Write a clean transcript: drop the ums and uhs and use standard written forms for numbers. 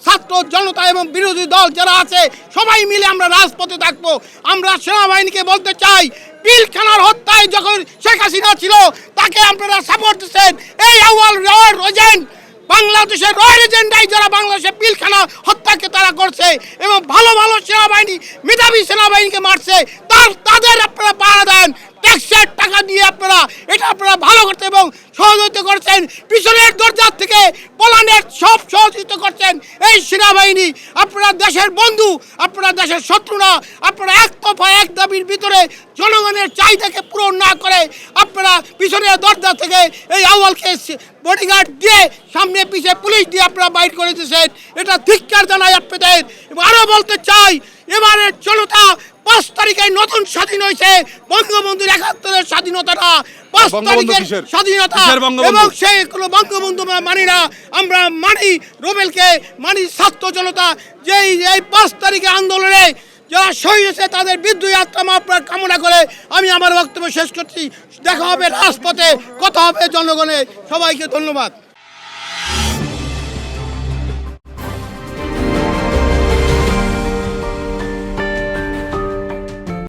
ছাত্র জনতা এবং বিরোধী দল যারা আছে সবাই মিলে আমরা রাজপথে থাকবো। আমরা সেনাবাহিনীকে বলতে চাই, পিলখানার হত্যায় যখন শেখ হাসিনা ছিল তাকে আপনারা সাপোর্ট দিচ্ছেন। এই আউয়াল রয়ের এজেন্ট, বাংলাদেশের রয়ের এজেন্ডাই যারা বাংলাদেশের পিলখানা হত্যাকে তারা করছে এবং ভালো ভালো সেনাবাহিনী, মেধাবী সেনাবাহিনীকে মারছে, তাদের আপনারা পাহারা দেন। ট্যাক্সের টাকা দিয়ে আপনারা এটা ভালো করতে এবং সহযোগিতা করছেন। পিছনের দরজা থেকে পলানের সব সহযোগিতা করছেন এই সেনাবাহিনী। আপনারা দেশের বন্ধু, আপনারা দেশের শত্রু না। আপনারা এক দফা এক দাবির ভিতরে জনগণের চাহিদাকে পূরণ না করে আপনারা পিছনের দরজা থেকে এই আউয়ালকে বডিগার্ড দিয়ে সামনে পিছে পুলিশ দিয়ে আপনারা বাইর করে দিয়েছেন। এটা ধিক্কার জানাই আপনাদের। আরও বলতে চাই, এবারের জনতা 5 তারিখে নতুন স্বাধীন হয়েছে, বঙ্গবন্ধুর 71-এর স্বাধীনতাটা 5 তারিখের স্বাধীনতা এবং সেইগুলো বঙ্গবন্ধু মানি না। আমরা মানি রুবেলকে, মানি ছাত্র জনতা। যেই 5 তারিখে আন্দোলনে যারা শহীদ হয়েছে তাদের বিদ্যুৎ আত্মা কামনা করে আমি আমার বক্তব্য শেষ করছি। দেখা হবে রাজপথে, কথা হবে জনগণের। সবাইকে ধন্যবাদ।